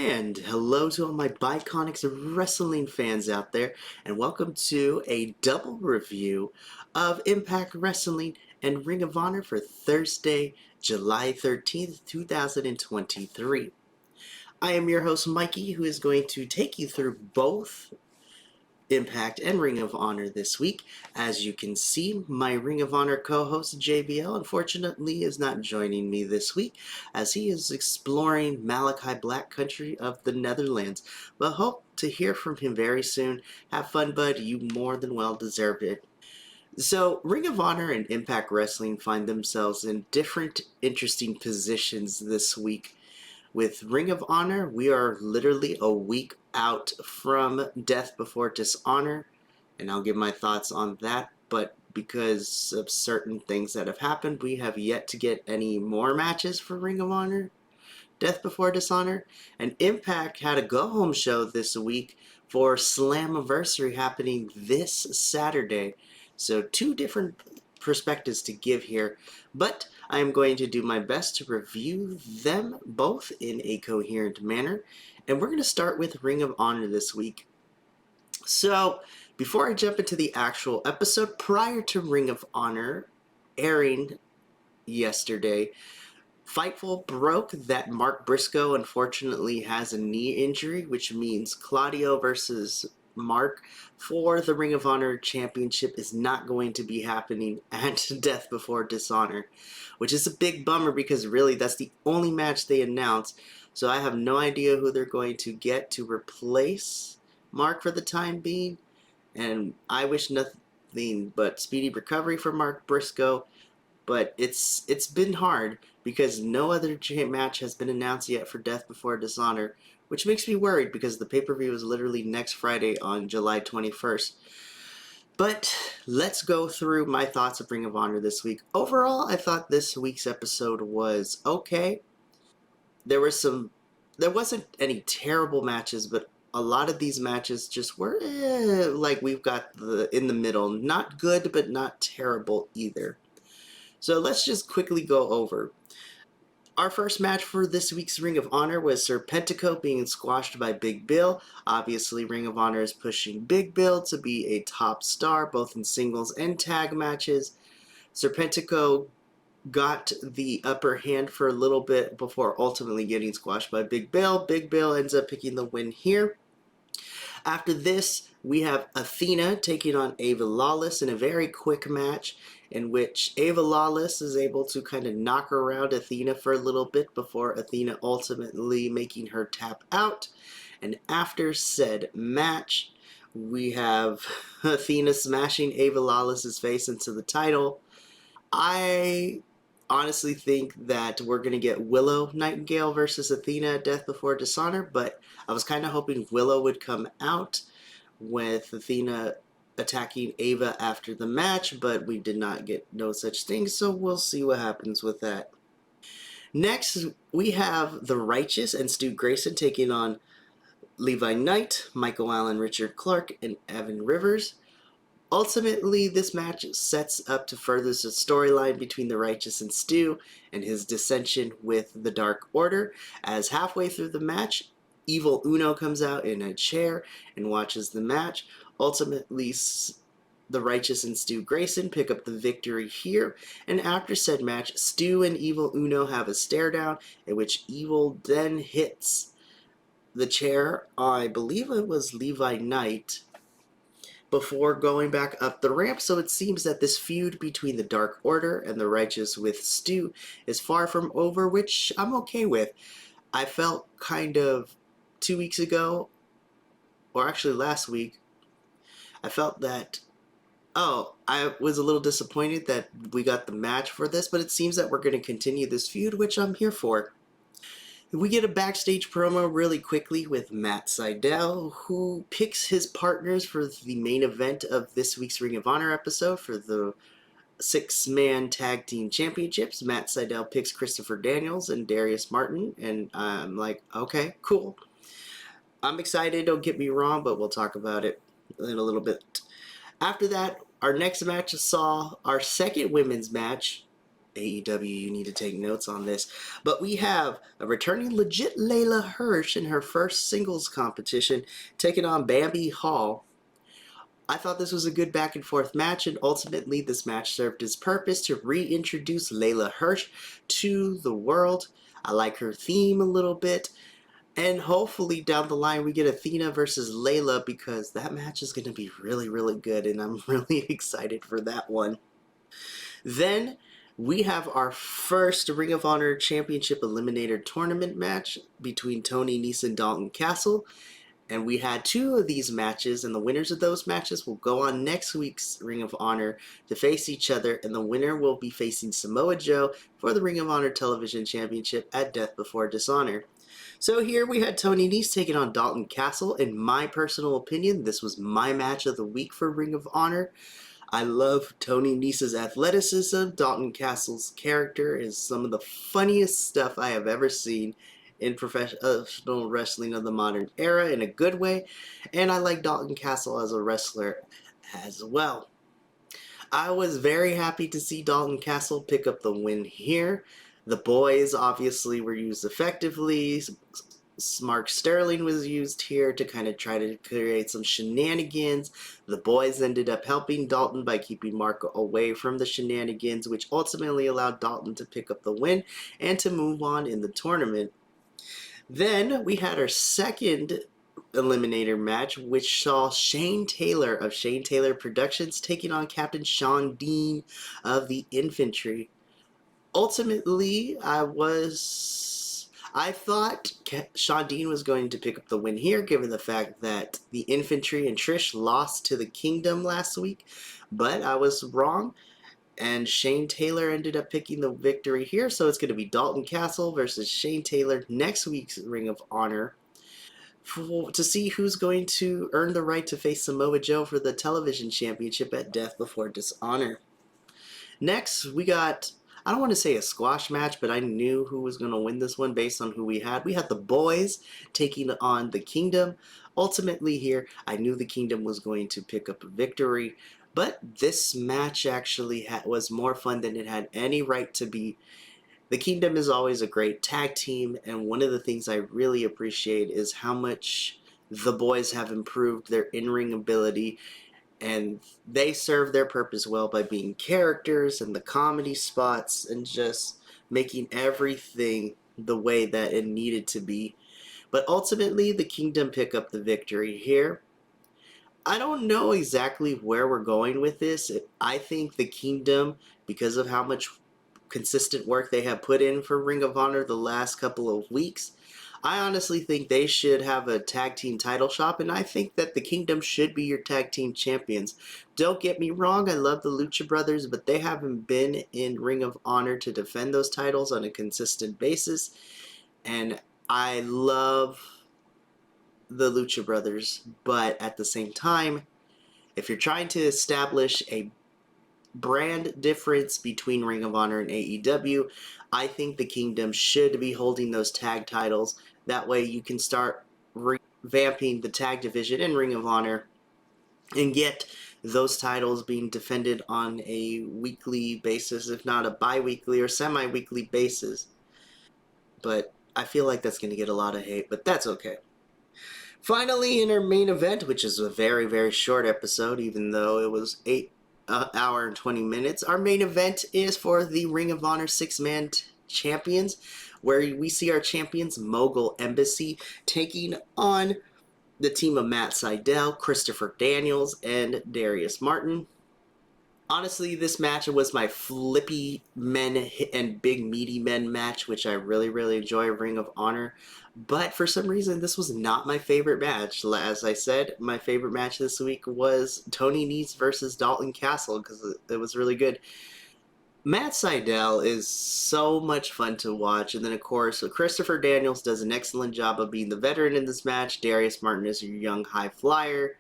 And hello to all my Bi-Conics Wrestling fans out there, and welcome to a double review of Impact Wrestling and Ring of Honor for Thursday, July 13th, 2023. I am your host, Mikey, who is going to take you through both Impact and Ring of Honor this week. As you can see, my Ring of Honor co-host JBL unfortunately is not joining me this week as he is exploring Malachi Black country of the Netherlands, but hope to hear from him very soon. Have fun, bud. You more than well deserve it. So, Ring of Honor and Impact Wrestling find themselves in different interesting positions this week. With Ring of Honor, we are literally a week out from Death Before Dishonor, and I'll give my thoughts on that, but because of certain things that have happened, we have yet to get any more matches for Ring of Honor, Death Before Dishonor, and Impact had a go-home show this week for Slammiversary happening this Saturday, so two different perspectives to give here, but I am going to do my best to review them both in a coherent manner, and we're going to start with Ring of Honor this week. So, before I jump into the actual episode, prior to Ring of Honor airing yesterday, Fightful broke that Mark Briscoe unfortunately has a knee injury, which means Claudio versus Mark for the Ring of Honor Championship is not going to be happening at Death Before Dishonor, which is a big bummer because really that's the only match they announced, so I have no idea who they're going to get to replace Mark for the time being, and I wish nothing but speedy recovery for Mark Briscoe, but it's been hard because no other match has been announced yet for Death Before Dishonor, which makes me worried because the pay-per-view is literally next Friday on July 21st. But let's go through my thoughts of Ring of Honor this week. Overall, I thought this week's episode was okay. There wasn't any terrible matches, but a lot of these matches just were like we've got in the middle. Not good, but not terrible either. So let's just quickly go over. Our first match for this week's Ring of Honor was Serpentico being squashed by Big Bill. Obviously, Ring of Honor is pushing Big Bill to be a top star, both in singles and tag matches. Serpentico got the upper hand for a little bit before ultimately getting squashed by Big Bill. Big Bill ends up picking the win here. After this, we have Athena taking on Ava Lawless in a very quick match in which Ava Lawless is able to kind of knock around Athena for a little bit before Athena ultimately making her tap out. And after said match, we have Athena smashing Ava Lawless's face into the title. I honestly think that we're going to get Willow Nightingale versus Athena at Death Before Dishonor, but I was kind of hoping Willow would come out with Athena attacking Ava after the match, but we did not get no such thing, so we'll see what happens with that. Next, we have The Righteous and Stu Grayson taking on Levi Knight, Michael Allen, Richard Clark, and Evan Rivers. Ultimately, this match sets up to further the storyline between The Righteous and Stu and his dissension with the Dark Order, as halfway through the match, Evil Uno comes out in a chair and watches the match. Ultimately, The Righteous and Stu Grayson pick up the victory here, and after said match, Stu and Evil Uno have a stare down in which Evil then hits the chair, I believe it was Levi Knight, before going back up the ramp, so it seems that this feud between the Dark Order and the Righteous with Stu is far from over, which I'm okay with. I felt kind of 2 weeks ago, or actually last week, I felt that, I was a little disappointed that we got the match for this, but it seems that we're going to continue this feud, which I'm here for. We get a backstage promo really quickly with Matt Sydal, who picks his partners for the main event of this week's Ring of Honor episode for the 6-man tag team championships. Matt Sydal picks Christopher Daniels and Darius Martin, and I'm like, okay, cool. I'm excited, don't get me wrong, but we'll talk about it in a little bit. After that, our next match saw our second women's match AEW, you need to take notes on this. But we have a returning legit Layla Hirsch in her first singles competition, taking on Bambi Hall. I thought this was a good back and forth match, and ultimately this match served its purpose to reintroduce Layla Hirsch to the world. I like her theme a little bit, and hopefully down the line we get Athena versus Layla, because that match is going to be really, really good, and I'm really excited for that one. Then we have our first Ring of Honor Championship Eliminator Tournament match between Tony Nese and Dalton Castle. And we had two of these matches, and the winners of those matches will go on next week's Ring of Honor to face each other, and the winner will be facing Samoa Joe for the Ring of Honor Television Championship at Death Before Dishonor. So here we had Tony Nese taking on Dalton Castle. In my personal opinion, this was my match of the week for Ring of Honor. I love Tony Nese's athleticism. Dalton Castle's character is some of the funniest stuff I have ever seen in professional wrestling of the modern era in a good way. And I like Dalton Castle as a wrestler as well. I was very happy to see Dalton Castle pick up the win here. The boys obviously were used effectively. Mark Sterling was used here to kind of try to create some shenanigans. The boys ended up helping Dalton by keeping Mark away from the shenanigans, which ultimately allowed Dalton to pick up the win and to move on in the tournament. Then we had our second eliminator match, which saw Shane Taylor of Shane Taylor Productions taking on Captain Sean Dean of the Infantry. Ultimately, I thought Sean Dean was going to pick up the win here, given the fact that the Infantry and Trish lost to the Kingdom last week, but I was wrong, and Shane Taylor ended up picking the victory here, so it's going to be Dalton Castle versus Shane Taylor next week's Ring of Honor to see who's going to earn the right to face Samoa Joe for the television championship at Death Before Dishonor. Next, we got, I don't want to say a squash match, but I knew who was going to win this one based on who we had. We had the boys taking on the Kingdom. Ultimately here, I knew the Kingdom was going to pick up a victory, but this match actually was more fun than it had any right to be. The Kingdom is always a great tag team, and one of the things I really appreciate is how much the boys have improved their in-ring ability, and they serve their purpose well by being characters and the comedy spots and just making everything the way that it needed to be. But ultimately, the Kingdom pick up the victory here. I don't know exactly where we're going with this. I think the Kingdom, because of how much consistent work they have put in for Ring of Honor the last couple of weeks, I honestly think they should have a tag team title shop, and I think that the Kingdom should be your tag team champions. Don't get me wrong, I love the Lucha Brothers, but they haven't been in Ring of Honor to defend those titles on a consistent basis, and I love the Lucha Brothers, but at the same time, if you're trying to establish a brand difference between Ring of Honor and AEW, I think the Kingdom should be holding those tag titles. That way you can start revamping the tag division in Ring of Honor and get those titles being defended on a weekly basis, if not a bi-weekly or semi-weekly basis. But I feel like that's going to get a lot of hate, but that's okay. Finally, in our main event, which is a very, very short episode, even though it was 8 hour and 20 minutes, our main event is for the Ring of Honor six-man champions, where we see our champions, Mogul Embassy, taking on the team of Matt Sydal, Christopher Daniels, and Darius Martin. Honestly, this match was my flippy men and big meaty men match, which I really, really enjoy Ring of Honor. But for some reason, this was not my favorite match. As I said, my favorite match this week was Tony Nese versus Dalton Castle, because it was really good. Matt Sydal is so much fun to watch. And then, of course, Christopher Daniels does an excellent job of being the veteran in this match. Darius Martin is your young high flyer.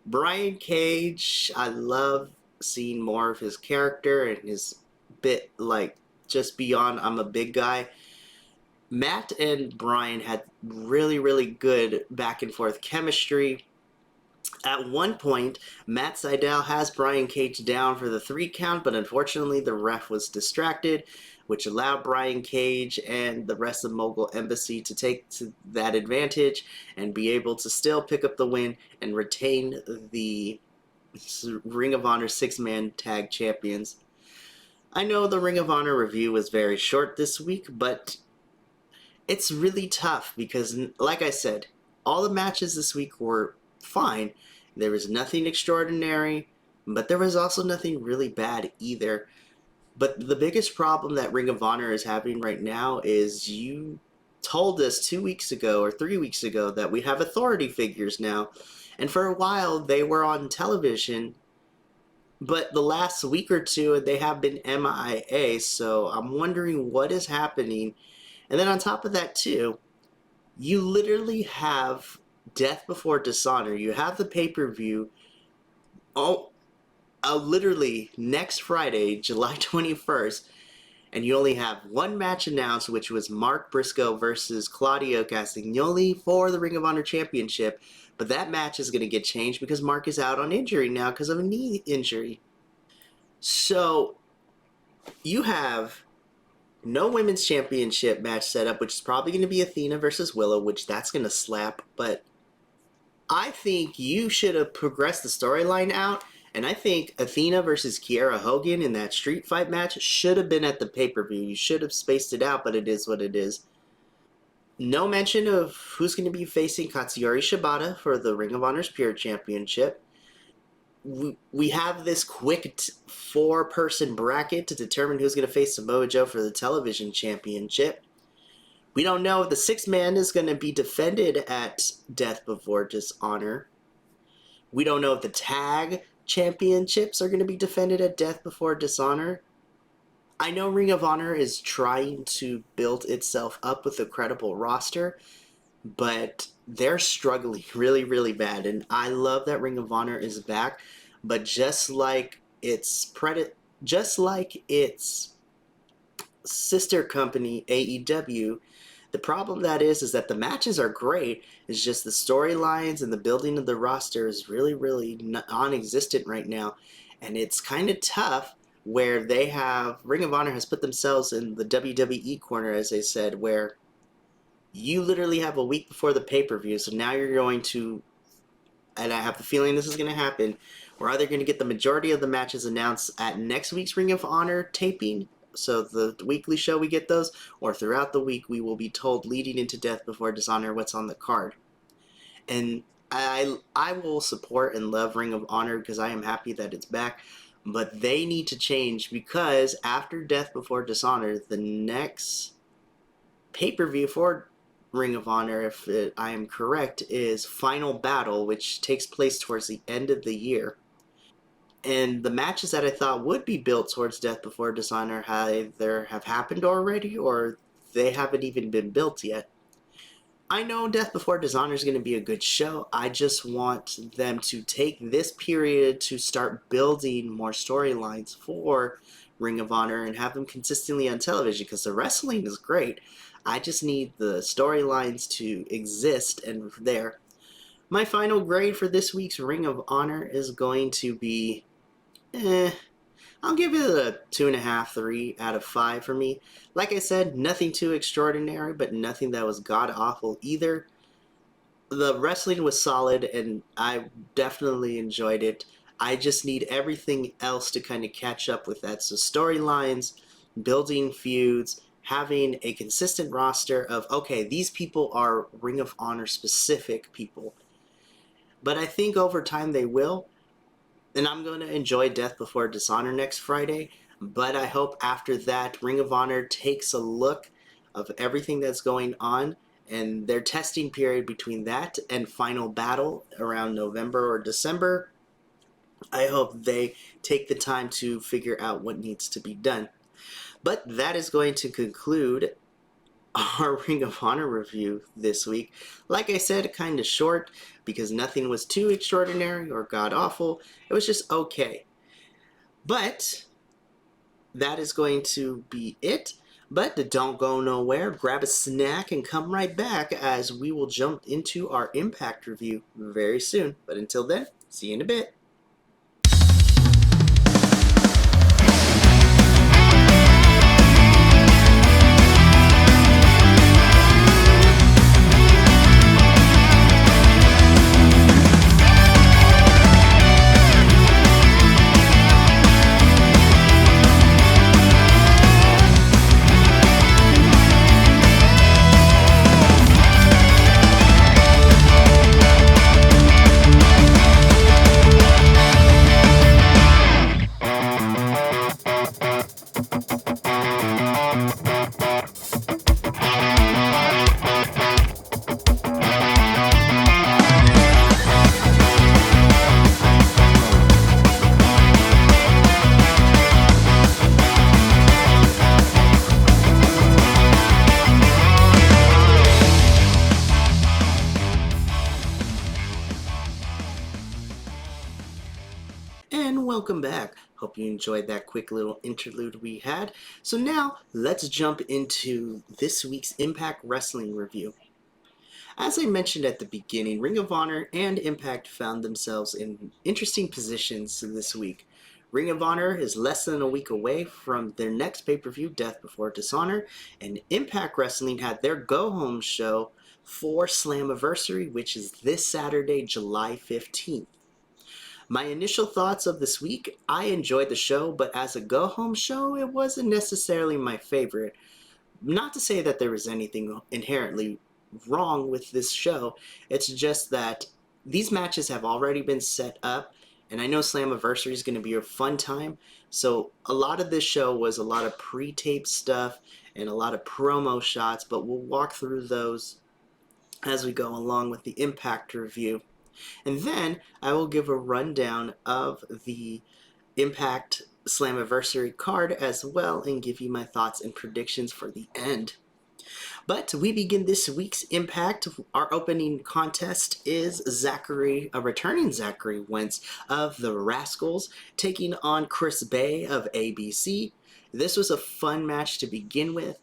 Brian Cage, I love seeing more of his character and his bit, like, just beyond I'm a big guy. Matt and Brian had really, really good back and forth chemistry. At one point, Matt Sydal has Brian Cage down for the 3 count, but unfortunately the ref was distracted, which allowed Brian Cage and the rest of Mogul Embassy to take that advantage and be able to still pick up the win and retain the Ring of Honor 6-man tag champions. I know the Ring of Honor review was very short this week, but it's really tough because, like I said, all the matches this week were fine. There was nothing extraordinary, but there was also nothing really bad either. But the biggest problem that Ring of Honor is having right now is you told us 2 weeks ago or 3 weeks ago that we have authority figures now. And for a while, they were on television, but the last week or two, they have been MIA. So I'm wondering what is happening. And then on top of that, too, you literally have Death Before Dishonor. You have the pay-per-view. Oh, literally next Friday, July 21st, and you only have one match announced, which was Mark Briscoe versus Claudio Castagnoli for the Ring of Honor Championship. But that match is going to get changed because Mark is out on injury now because of a knee injury. So you have no women's championship match set up, which is probably going to be Athena versus Willow, which that's going to slap. But I think you should have progressed the storyline out, and I think Athena versus Kiera Hogan in that street fight match should have been at the pay-per-view. You should have spaced it out, but it is what it is. No mention of who's going to be facing Katsuyori Shibata for the Ring of Honor's Pure Championship. We have this quick 4-person bracket to determine who's going to face Samoa Joe for the Television Championship. We don't know if the 6-man is going to be defended at Death Before Dishonor. We don't know if the tag championships are going to be defended at Death Before Dishonor. I know Ring of Honor is trying to build itself up with a credible roster, but they're struggling really, really bad. And I love that Ring of Honor is back, but just like its sister company AEW, the problem that is that the matches are great. It's just the storylines and the building of the roster is really, really non-existent right now. And it's kind of tough where Ring of Honor has put themselves in the WWE corner, as they said, where you literally have a week before the pay-per-view. So now you're going to, and I have the feeling this is going to happen, we're either going to get the majority of the matches announced at next week's Ring of Honor taping, so the weekly show we get those, or throughout the week we will be told leading into Death Before Dishonor what's on the card. And I will support and love Ring of Honor because I am happy that it's back, but they need to change because after Death Before Dishonor, the next pay-per-view for Ring of Honor, if I am correct, is Final Battle, which takes place towards the end of the year. And the matches that I thought would be built towards Death Before Dishonor either have happened already or they haven't even been built yet. I know Death Before Dishonor is going to be a good show. I just want them to take this period to start building more storylines for Ring of Honor and have them consistently on television because the wrestling is great. I just need the storylines to exist and there. My final grade for this week's Ring of Honor is going to be I'll give it a 2.5, 3 out of 5 for me. Like I said, nothing too extraordinary, but nothing that was god-awful either. The wrestling was solid, and I definitely enjoyed it. I just need everything else to kind of catch up with that. So storylines, building feuds, having a consistent roster of, okay, these people are Ring of Honor specific people. But I think over time they will. And I'm going to enjoy Death Before Dishonor next Friday, but I hope after that Ring of Honor takes a look of everything that's going on and their testing period between that and Final Battle around November or December. I hope they take the time to figure out what needs to be done. But that is going to conclude our Ring of Honor review this week. Like I said, kind of short because nothing was too extraordinary or god-awful. It was just okay. But that is going to be it. But don't go nowhere. Grab a snack and come right back as we will jump into our Impact review very soon. But until then, see you in a bit. And welcome back. Hope you enjoyed that quick little interlude we had. So now, let's jump into this week's Impact Wrestling review. As I mentioned at the beginning, Ring of Honor and Impact found themselves in interesting positions this week. Ring of Honor is less than a week away from their next pay-per-view, Death Before Dishonor, and Impact Wrestling had their go-home show for Slammiversary, which is this Saturday, July 15th. My initial thoughts of this week, I enjoyed the show, but as a go-home show, it wasn't necessarily my favorite. Not to say that there was anything inherently wrong with this show, it's just that these matches have already been set up, and I know Slammiversary is going to be a fun time, so a lot of this show was a lot of pre-tape stuff and a lot of promo shots, but we'll walk through those as we go along with the Impact review. And then I will give a rundown of the Impact Slammiversary card as well and give you my thoughts and predictions for the end. But we begin this week's Impact. Our opening contest is a returning Zachary Wentz of the Rascals taking on Chris Bay of ABC. This was a fun match to begin with.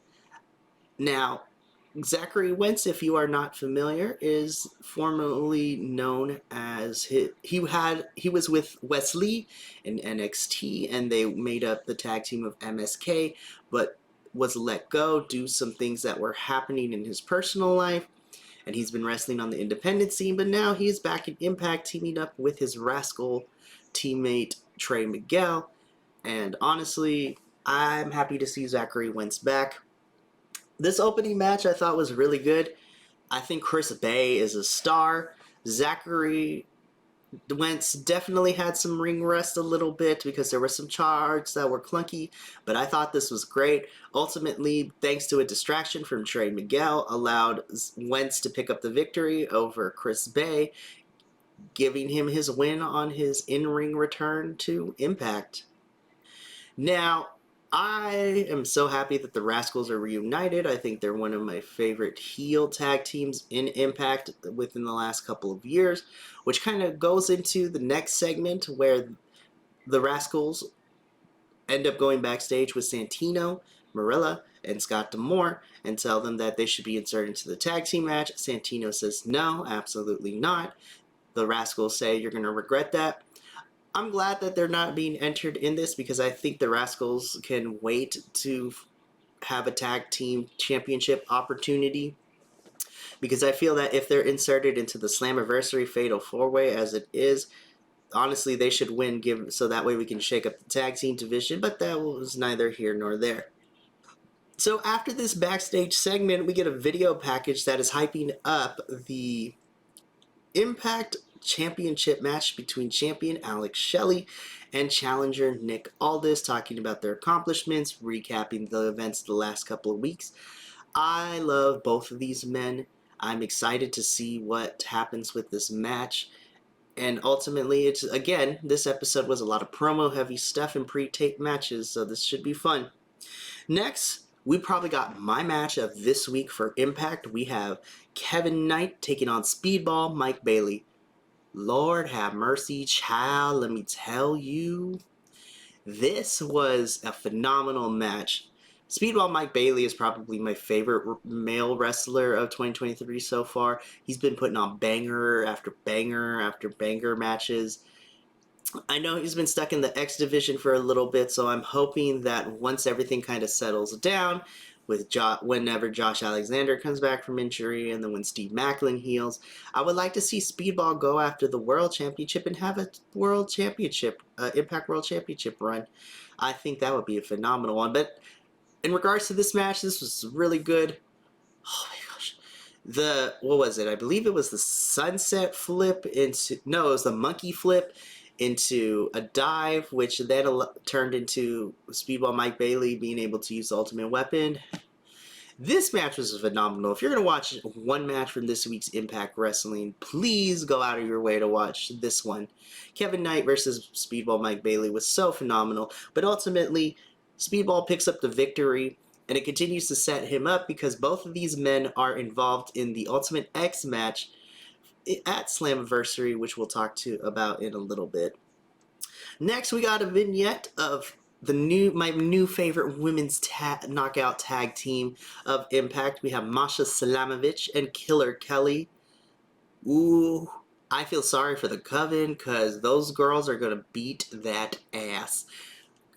Now, Zachary Wentz, if you are not familiar, is formerly known as he was with Wesley in NXT, and they made up the tag team of MSK, but was let go due to some things that were happening in his personal life, and he's been wrestling on the independent scene, but now he's back in Impact, teaming up with his Rascal teammate Trey Miguel, and honestly, I'm happy to see Zachary Wentz back. This opening match I thought was really good. I think Chris Bay is a star. Zachary Wentz definitely had some ring rust a little bit because there were some charts that were clunky, but I thought this was great. Ultimately, thanks to a distraction from Trey Miguel, allowed Wentz to pick up the victory over Chris Bay, giving him his win on his in-ring return to Impact. Now, I am so happy that the Rascals are reunited. I think they're one of my favorite heel tag teams in Impact within the last couple of years, which kind of goes into the next segment where the Rascals end up going backstage with Santino, Marella, and Scott D'Amore and tell them that they should be inserted into the tag team match. Santino says no, absolutely not. The Rascals say you're going to regret that. I'm glad that they're not being entered in this because I think the Rascals can wait to have a tag team championship opportunity, because I feel that if they're inserted into the Slammiversary Fatal 4-Way as it is, honestly they should win, so that way we can shake up the tag team division, but that was neither here nor there. So after this backstage segment, we get a video package that is hyping up the Impact Championship match between champion Alex Shelley and challenger Nick Aldis, talking about their accomplishments, recapping the events of the last couple of weeks. I love both of these men. I'm excited to see what happens with this match. And ultimately, this episode was a lot of promo-heavy stuff and pre-tape matches, so this should be fun. Next, we probably got my match of this week for Impact. We have Kevin Knight taking on Speedball Mike Bailey. Lord have mercy, child, let me tell you. This was a phenomenal match. Speedball Mike Bailey is probably my favorite male wrestler of 2023 so far. He's been putting on banger after banger after banger matches. I know he's been stuck in the X division for a little bit, so I'm hoping that once everything kind of settles down, with whenever Josh Alexander comes back from injury, and then when Steve Macklin heals, I would like to see Speedball go after the World Championship and have a World Championship, Impact World Championship run. I think that would be a phenomenal one. But in regards to this match, this was really good. Oh my gosh. What was it? I believe it was the sunset flip into, no, it was the monkey flip into a dive, which then turned into Speedball Mike Bailey being able to use the ultimate weapon. This match was phenomenal. If you're going to watch one match from this week's Impact Wrestling, please go out of your way to watch this one. Kevin Knight versus Speedball Mike Bailey was so phenomenal, but ultimately, Speedball picks up the victory, and it continues to set him up because both of these men are involved in the Ultimate X match at Slammiversary, which we'll talk about in a little bit. Next, we got a vignette of my new favorite women's knockout tag team of Impact. We have Masha Slamovich and Killer Kelly. Ooh, I feel sorry for the Coven because those girls are gonna beat that ass.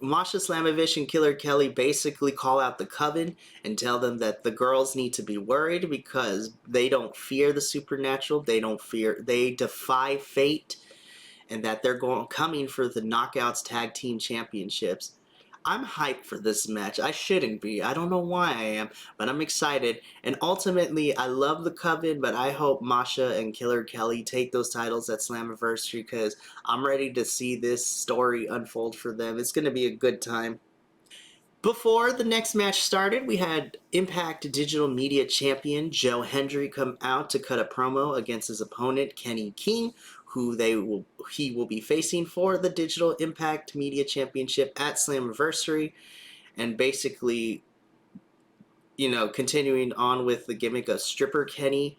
Masha Slamovich and Killer Kelly basically call out the Coven and tell them that the girls need to be worried because they don't fear the supernatural. They defy fate, and that they're coming for the Knockouts Tag Team Championships. I'm hyped for this match. I shouldn't be. I don't know why I am, but I'm excited. And ultimately, I love the Coven, but I hope Masha and Killer Kelly take those titles at Slammiversary because I'm ready to see this story unfold for them. It's going to be a good time. Before the next match started, we had Impact Digital Media Champion Joe Hendry come out to cut a promo against his opponent Kenny King, who he will be facing for the Digital Impact Media Championship at Slammiversary, and basically, continuing on with the gimmick of Stripper Kenny,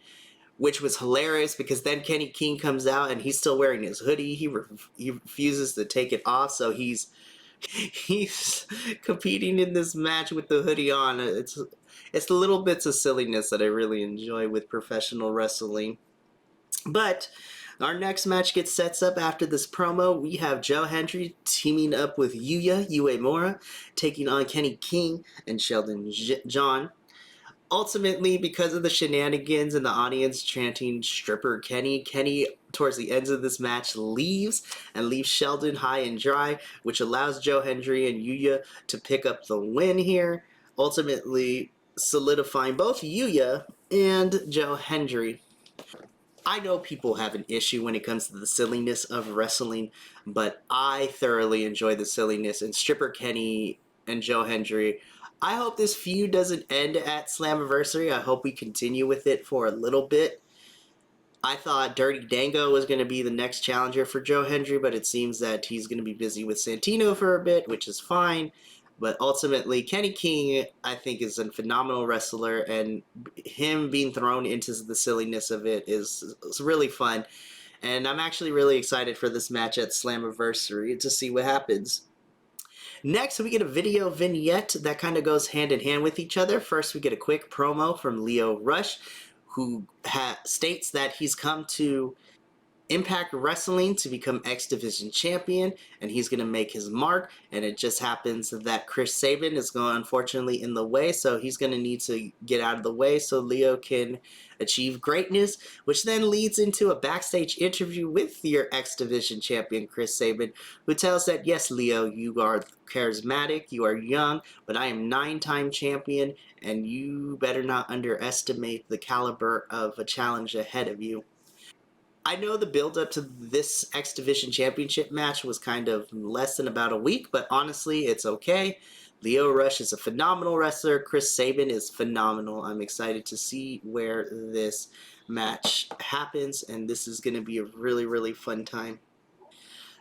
which was hilarious because then Kenny King comes out and he's still wearing his hoodie. He refuses to take it off, so he's competing in this match with the hoodie on. It's the little bits of silliness that I really enjoy with professional wrestling. But our next match sets up after this promo. We have Joe Hendry teaming up with Yuya Uemura, taking on Kenny King and Sheldon John. Ultimately, because of the shenanigans and the audience chanting Stripper Kenny, Kenny, towards the ends of this match, leaves Sheldon high and dry, which allows Joe Hendry and Yuya to pick up the win here, ultimately solidifying both Yuya and Joe Hendry. I know people have an issue when it comes to the silliness of wrestling, but I thoroughly enjoy the silliness. And Stripper Kenny and Joe Hendry, I hope this feud doesn't end at Slammiversary. I hope we continue with it for a little bit. I thought Dirty Dango was going to be the next challenger for Joe Hendry, but it seems that he's going to be busy with Santino for a bit, which is fine. But ultimately, Kenny King, I think, is a phenomenal wrestler, and him being thrown into the silliness of is really fun. And I'm actually really excited for this match at Slammiversary to see what happens. Next, we get a video vignette that kind of goes hand in hand with each other. First, we get a quick promo from Lio Rush, who states that he's come to Impact Wrestling to become X Division champion, and he's going to make his mark. And it just happens that Chris Sabin is going, unfortunately, in the way, so he's going to need to get out of the way so Leo can achieve greatness, which then leads into a backstage interview with your X Division champion, Chris Sabin, who tells that, yes, Leo, you are charismatic, you are young, but I am 9-time champion, and you better not underestimate the caliber of a challenge ahead of you. I know the build up to this X Division Championship match was kind of less than about a week, but honestly, it's okay. Lio Rush is a phenomenal wrestler. Chris Sabin is phenomenal. I'm excited to see where this match happens, and this is going to be a really, really fun time.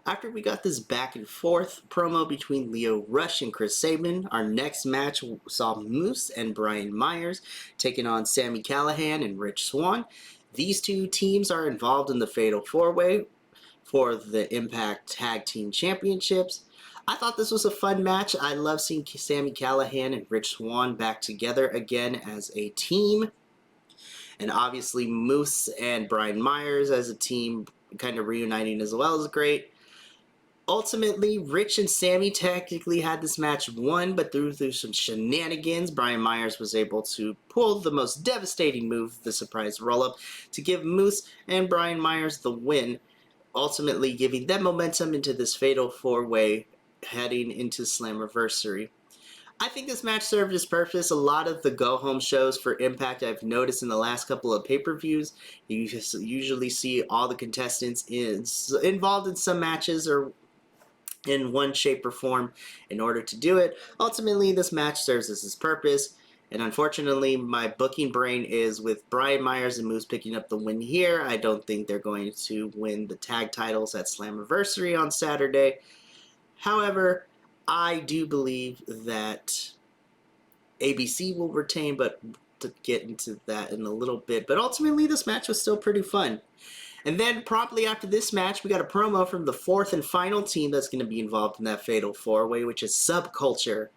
After we got this back and forth promo between Lio Rush and Chris Sabin, our next match saw Moose and Brian Myers taking on Sami Callihan and Rich Swann. These two teams are involved in the Fatal 4-Way for the Impact Tag Team Championships. I thought this was a fun match. I love seeing Sami Callihan and Rich Swann back together again as a team. And obviously Moose and Brian Myers as a team kind of reuniting as well is great. Ultimately, Rich and Sami technically had this match won, but through some shenanigans, Brian Myers was able to pull the most devastating move, the surprise roll-up, to give Moose and Brian Myers the win, ultimately giving them momentum into this fatal four-way heading into Slammiversary. I think this match served its purpose. A lot of the go-home shows for Impact I've noticed in the last couple of pay-per-views, you usually see all the contestants involved in some matches or in one shape or form in order to do it. Ultimately, this match serves as its purpose, and unfortunately, my booking brain is with Brian Myers and Moose picking up the win here. I don't think they're going to win the tag titles at Slammiversary on Saturday. However, I do believe that ABC will retain, but to get into that in a little bit. But ultimately, this match was still pretty fun. And then promptly after this match, we got a promo from the fourth and final team that's going to be involved in that fatal four-way, which is Subculture.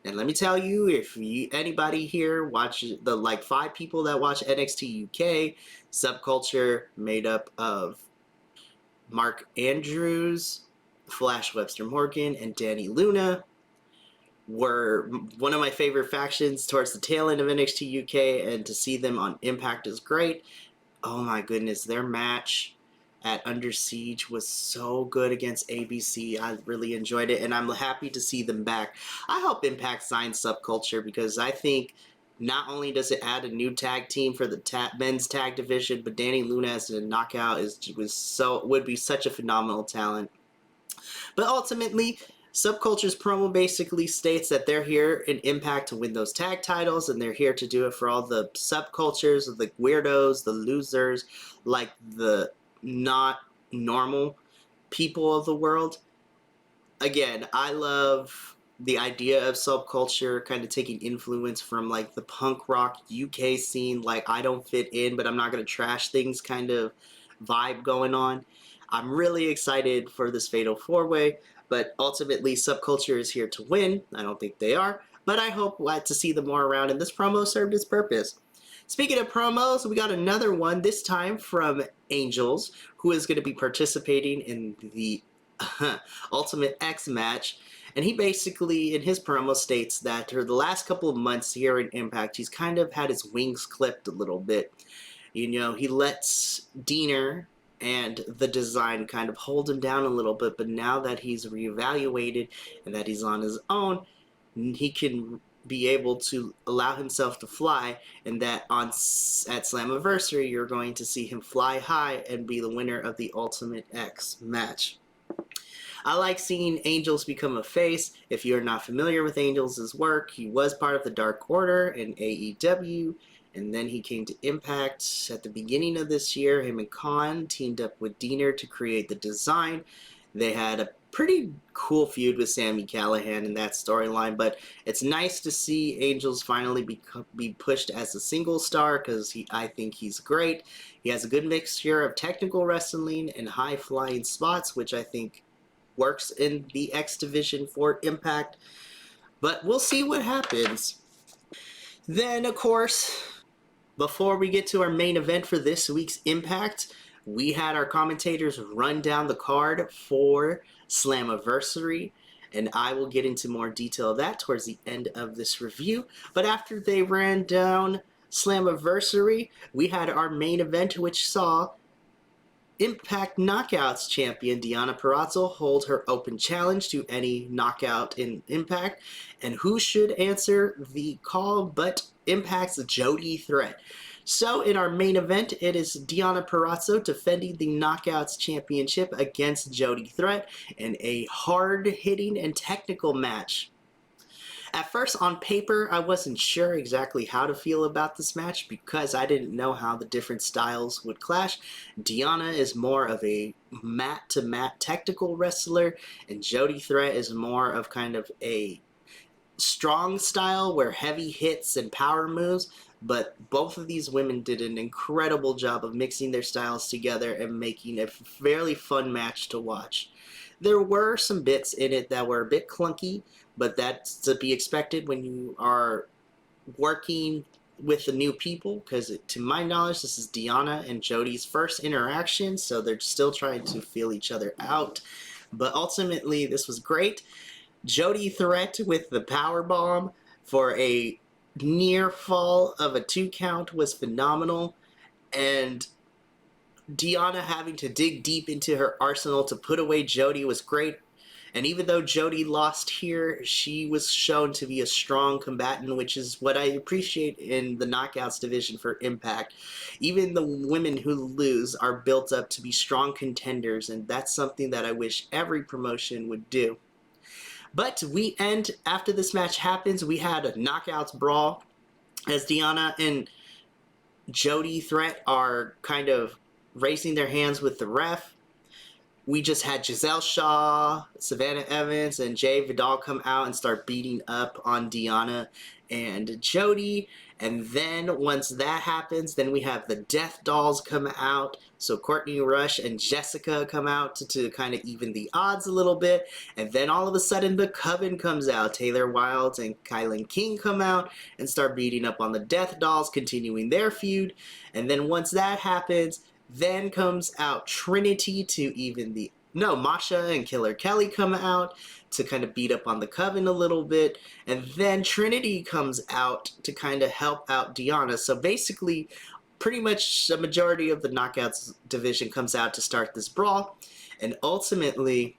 And let me tell you, if anybody here watches the 5 people that watch NXT UK, Subculture made up of Mark Andrews, Flash Webster Morgan, and Danny Luna, were one of my favorite factions towards the tail end of NXT UK, and to see them on Impact is great. Oh my goodness, their match at Under Siege was so good against ABC. I really enjoyed it, and I'm happy to see them back. I hope Impact signs Subculture, because I think not only does it add a new tag team for the men's tag division, but Danny Luna as a knockout would be such a phenomenal talent. But ultimately, Subculture's promo basically states that they're here in Impact to win those tag titles, and they're here to do it for all the subcultures, the weirdos, the losers, like the not normal people of the world. Again, I love the idea of Subculture kind of taking influence from the punk rock UK scene, I don't fit in, but I'm not going to trash things kind of vibe going on. I'm really excited for this fatal four-way. But ultimately, Subculture is here to win. I don't think they are, but I hope to see them more around, and this promo served its purpose. Speaking of promos, we got another one, this time from Angels, who is going to be participating in the Ultimate X match. And he basically, in his promo, states that for the last couple of months here in Impact, he's kind of had his wings clipped a little bit. He lets Diener and the design kind of hold him down a little bit, but now that he's reevaluated and that he's on his own, he can be able to allow himself to fly, and that at Slammiversary you're going to see him fly high and be the winner of the Ultimate X match. I like seeing Angels become a face. If you're not familiar with Angels' work, he was part of the Dark Order in AEW, and then he came to Impact at the beginning of this year. Him and Khan teamed up with Diener to create the design. They had a pretty cool feud with Sami Callihan in that storyline, but it's nice to see Angels finally be pushed as a single star, because I think he's great. He has a good mixture of technical wrestling and high-flying spots, which I think works in the X division for Impact, but we'll see what happens. Then, of course, before we get to our main event for this week's Impact, we had our commentators run down the card for Slammiversary, and I will get into more detail of that towards the end of this review. But after they ran down Slammiversary, we had our main event, which saw Impact Knockouts champion Deonna Purrazzo hold her open challenge to any knockout in Impact. And who should answer the call but Impact's Jody Threat? So in our main event, it is Deonna Purrazzo defending the Knockouts Championship against Jody Threat in a hard-hitting and technical match. At first, on paper, I wasn't sure exactly how to feel about this match because I didn't know how the different styles would clash. Deonna is more of a mat-to-mat technical wrestler, and Jody Threat is more of kind of a strong style where heavy hits and power moves, but both of these women did an incredible job of mixing their styles together and making a fairly fun match to watch. There were some bits in it that were a bit clunky, but that's to be expected when you are working with the new people, because to my knowledge, this is Deonna and Jody's first interaction, so they're still trying to feel each other out. But ultimately, this was great. Jody threat with the power bomb for a near fall of a 2 count was phenomenal, and Deonna having to dig deep into her arsenal to put away Jody was great. And even though Jody lost here, she was shown to be a strong combatant, which is what I appreciate in the Knockouts division for Impact. Even the women who lose are built up to be strong contenders, and that's something that I wish every promotion would do. But we end, after this match happens, we had a Knockouts brawl as Deonna and Jody Threat are kind of raising their hands with the ref. We just had Giselle Shaw, Savannah Evans, and Jay Vidal come out and start beating up on Deonna and Jody. And then once that happens, then we have the Death Dolls come out. So Courtney Rush and Jessica come out to kind of even the odds a little bit. And then all of a sudden the Coven comes out. Taylor Wilds and Kylan King come out and start beating up on the Death Dolls, continuing their feud. And then once that happens, then comes out Trinity to even the... No, Masha and Killer Kelly come out to kind of beat up on the Coven a little bit. And then Trinity comes out to kind of help out Deonna. So basically, pretty much a majority of the Knockouts division comes out to start this brawl. And ultimately,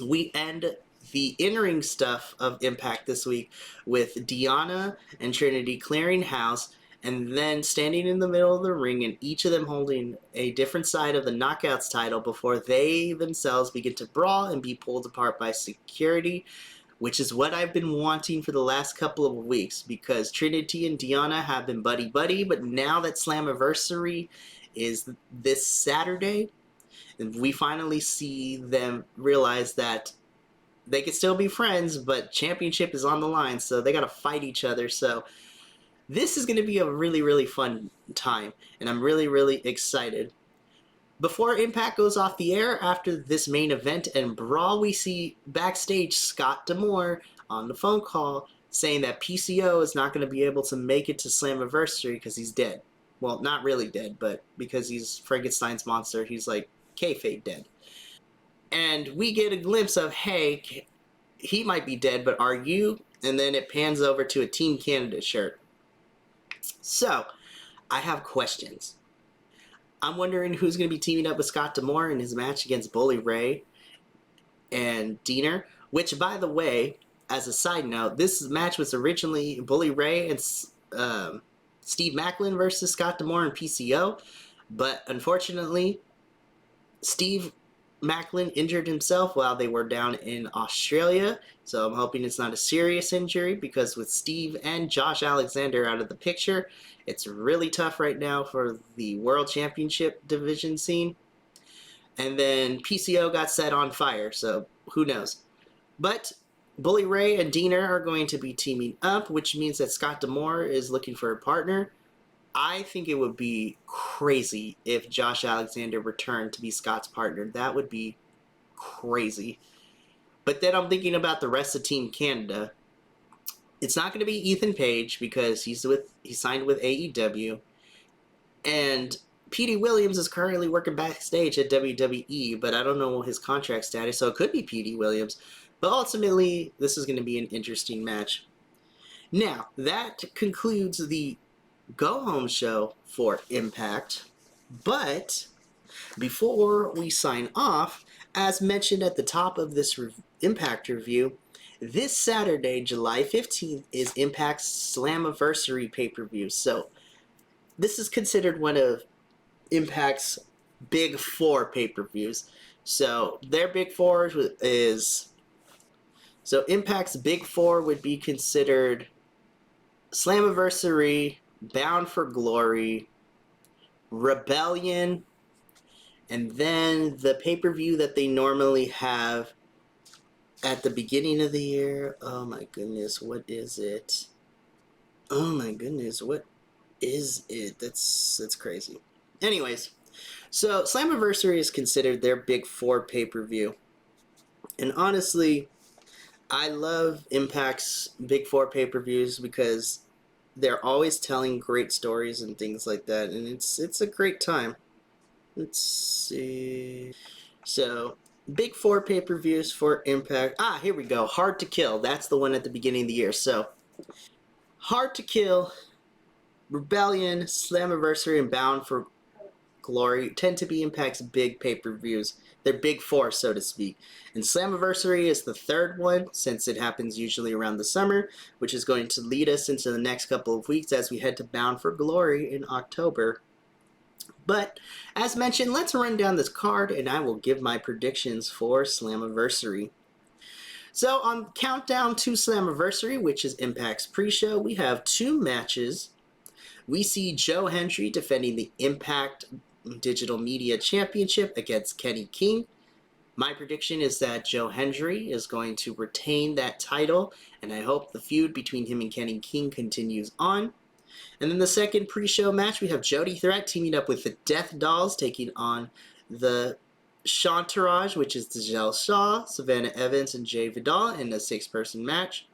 we end the in-ring stuff of Impact this week with Deonna and Trinity clearing house, and then standing in the middle of the ring, and each of them holding a different side of the Knockouts title before they themselves begin to brawl and be pulled apart by security, which is what I've been wanting for the last couple of weeks, because Trinity and Deonna have been buddy-buddy, but now that Slammiversary is this Saturday, we finally see them realize that they can still be friends, but championship is on the line, so they gotta fight each other. So this is going to be a really, really fun time, and I'm really, really excited. Before Impact goes off the air, after this main event and brawl, we see backstage Scott D'Amore on the phone call saying that PCO is not going to be able to make it to Slammiversary because he's dead. Well, not really dead, but because he's Frankenstein's monster, he's like kayfabe dead. And we get a glimpse of, hey, he might be dead, but are you? And then it pans over to a Team Canada shirt. So, I have questions. I'm wondering who's going to be teaming up with Scott D'Amore in his match against Bully Ray and Diener, which, by the way, as a side note, this match was originally Bully Ray and Steve Macklin versus Scott D'Amore and PCO, but unfortunately, Steve Macklin injured himself while they were down in Australia, so I'm hoping it's not a serious injury, because with Steve and Josh Alexander out of the picture, it's really tough right now for the World Championship division scene. And then PCO got set on fire, so who knows. But Bully Ray and Diener are going to be teaming up, which means that Scott D'Amore is looking for a partner. I think it would be crazy if Josh Alexander returned to be Scott's partner. That would be crazy. But then I'm thinking about the rest of Team Canada. It's not going to be Ethan Page because he signed with AEW. And Petey Williams is currently working backstage at WWE, but I don't know his contract status, so it could be Petey Williams. But ultimately, this is going to be an interesting match. Now, that concludes the go-home show for Impact, but before we sign off, as mentioned at the top of this Impact review, this Saturday, July 15th, is Impact's Slammiversary pay-per-view. So this is considered one of Impact's Big Four pay-per-views. So their Big Four is... So Impact's Big Four would be considered Slammiversary, Bound for Glory, Rebellion, and then the pay-per-view that they normally have at the beginning of the year. Oh my goodness, what is it? Oh my goodness, what is it? That's crazy. Anyways, so Slammiversary is considered their Big Four pay-per-view. And honestly, I love Impact's Big Four pay-per-views because they're always telling great stories and things like that, and it's a great time. Let's see. So, Big Four pay-per-views for Impact. Ah, here we go. Hard to Kill. That's the one at the beginning of the year. So, Hard to Kill, Rebellion, Slammiversary, and Bound for Glory tend to be Impact's big pay-per-views. They're big four, so to speak. And Slammiversary is the third one, since it happens usually around the summer, which is going to lead us into the next couple of weeks as we head to Bound for Glory in October. But, as mentioned, let's run down this card, and I will give my predictions for Slammiversary. So, on Countdown to Slammiversary, which is Impact's pre-show, we have two matches. We see Joe Hendry defending the Impact Digital Media Championship against Kenny King. My prediction is that Joe Hendry is going to retain that title, and I hope the feud between him and Kenny King continues on. And then the second pre-show match, we have Jody Threat teaming up with the Death Dolls, taking on the Shantaraj, which is Giselle Shaw, Savannah Evans, and Jay Vidal in a 6-person match.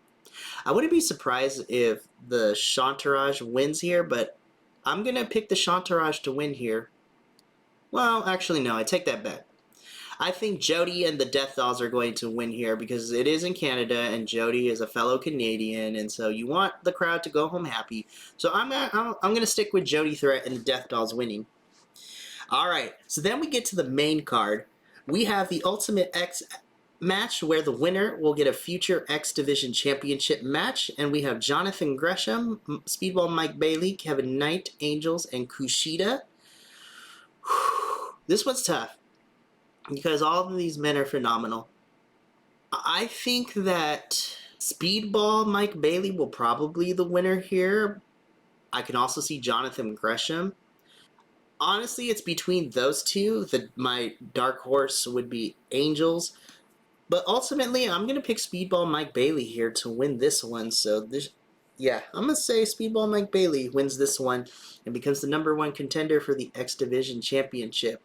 I wouldn't be surprised if the Shantaraj wins here, but I'm going to pick the Shantaraj to win here. Well, actually, no, I take that back. I think Jody and the Death Dolls are going to win here because it is in Canada and Jody is a fellow Canadian, and so you want the crowd to go home happy. So I'm gonna stick with Jody Threat and the Death Dolls winning. All right, so then we get to the main card. We have the Ultimate X match where the winner will get a future X Division Championship match, and we have Jonathan Gresham, Speedball Mike Bailey, Kevin Knight, Angels, and Kushida. This one's tough because all of these men are phenomenal. I think that Speedball Mike Bailey will probably be the winner here. I can also see Jonathan Gresham. Honestly, it's between those two. My dark horse would be Angels. But ultimately, I'm going to pick Speedball Mike Bailey here to win this one. I'm going to say Speedball Mike Bailey wins this one and becomes the #1 contender for the X Division Championship.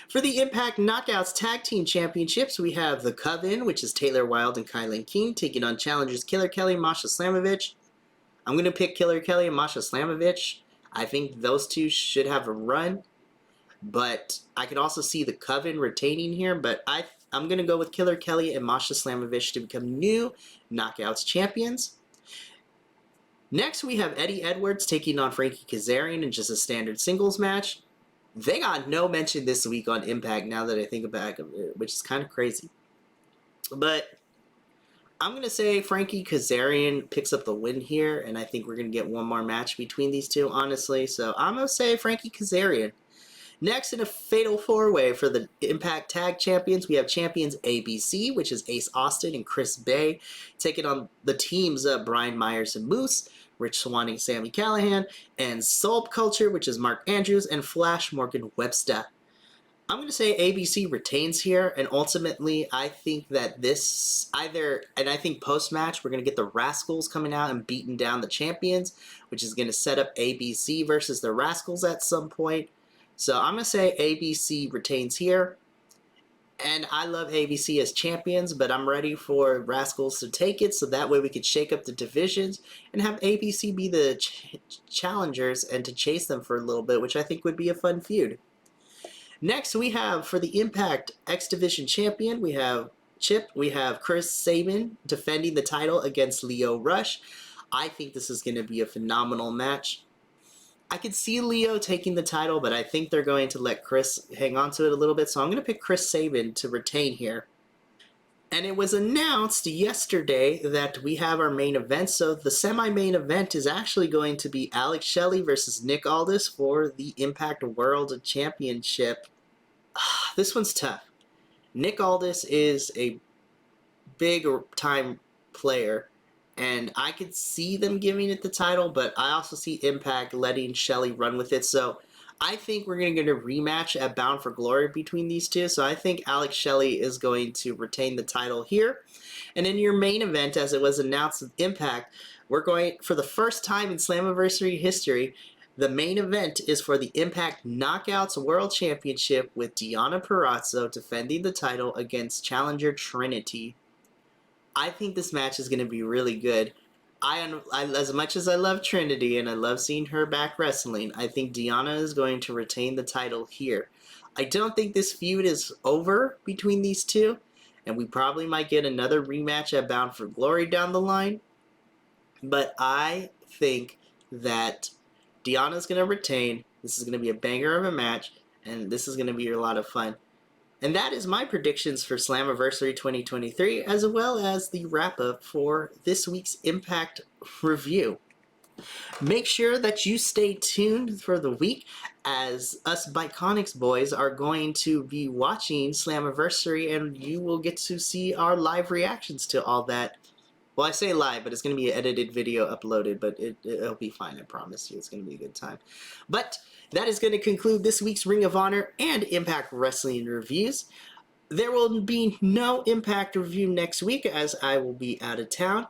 For the Impact Knockouts Tag Team Championships, we have The Coven, which is Taylor Wilde and Kylan King, taking on challengers Killer Kelly and Masha Slamovich. I'm going to pick Killer Kelly and Masha Slamovich. I think those two should have a run, but I can also see The Coven retaining here, but I'm going to go with Killer Kelly and Masha Slamovich to become new Knockouts champions. Next, we have Eddie Edwards taking on Frankie Kazarian in just a standard singles match. They got no mention this week on Impact now that I think about it, which is kind of crazy. But I'm going to say Frankie Kazarian picks up the win here, and I think we're going to get one more match between these two, honestly. So I'm going to say Frankie Kazarian. Next, in a fatal four-way for the Impact Tag Champions, we have champions ABC, which is Ace Austin and Chris Bay, taking on the teams of Brian Myers and Moose, Rich Swann and Sami Callihan, and Soul Culture, which is Mark Andrews, and Flash Morgan Webster. I'm going to say ABC retains here, and ultimately, I think that I think post-match, we're going to get the Rascals coming out and beating down the champions, which is going to set up ABC versus the Rascals at some point. So I'm going to say ABC retains here. And I love ABC as champions, but I'm ready for Rascals to take it so that way we could shake up the divisions and have ABC be the challengers and to chase them for a little bit, which I think would be a fun feud. Next, we have for the Impact X Division champion, we have Chris Sabin defending the title against Leo Rush. I think this is going to be a phenomenal match. I could see Leo taking the title, but I think they're going to let Chris hang on to it a little bit, so I'm going to pick Chris Sabin to retain here. And it was announced yesterday that we have our main event, so the semi-main event is actually going to be Alex Shelley versus Nick Aldis for the Impact World Championship. This one's tough. Nick Aldis is a big-time player, and I could see them giving it the title, but I also see Impact letting Shelley run with it. So I think we're going to get a rematch at Bound for Glory between these two. So I think Alex Shelley is going to retain the title here. And in your main event, as it was announced with Impact, we're going, for the first time in Slammiversary history, The main event is for the Impact Knockouts World Championship with Deonna Purrazzo defending the title against challenger Trinity. I think this match is going to be really good. As much as I love Trinity and I love seeing her back wrestling, I think Deonna is going to retain the title here. I don't think this feud is over between these two, and we probably might get another rematch at Bound for Glory down the line. But I think that Deonna's going to retain. This is going to be a banger of a match, and this is going to be a lot of fun. And that is my predictions for Slammiversary 2023, as well as the wrap-up for this week's Impact review. Make sure that you stay tuned for the week, as us Bi-Conics boys are going to be watching Slammiversary, and you will get to see our live reactions to all that. Well, I say live, but it's going to be an edited video uploaded, but it'll be fine, I promise you. It's going to be a good time. But that is going to conclude this week's Ring of Honor and Impact Wrestling reviews. There will be no Impact review next week, as I will be out of town.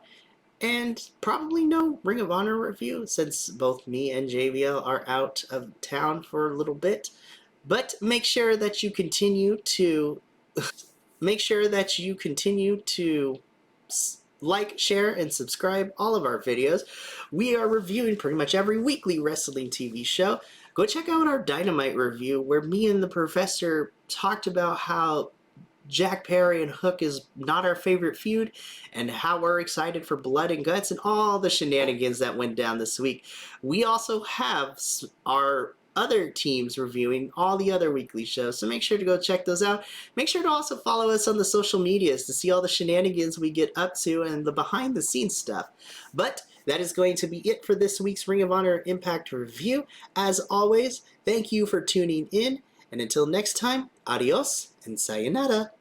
And probably no Ring of Honor review, since both me and JVL are out of town for a little bit. But make sure that you continue to like, share, and subscribe all of our videos. We are reviewing pretty much every weekly wrestling TV show. Go check out our Dynamite review, where me and the professor talked about how Jack Perry and Hook is not our favorite feud, and how we're excited for Blood and Guts and all the shenanigans that went down this week. We also have our other teams reviewing all the other weekly shows, so make sure to go check those out. Make sure to also follow us on the social medias to see all the shenanigans we get up to and the behind the scenes stuff. But that is going to be it for this week's Ring of Honor Impact review. As always, thank you for tuning in, and until next time, adios and sayonara.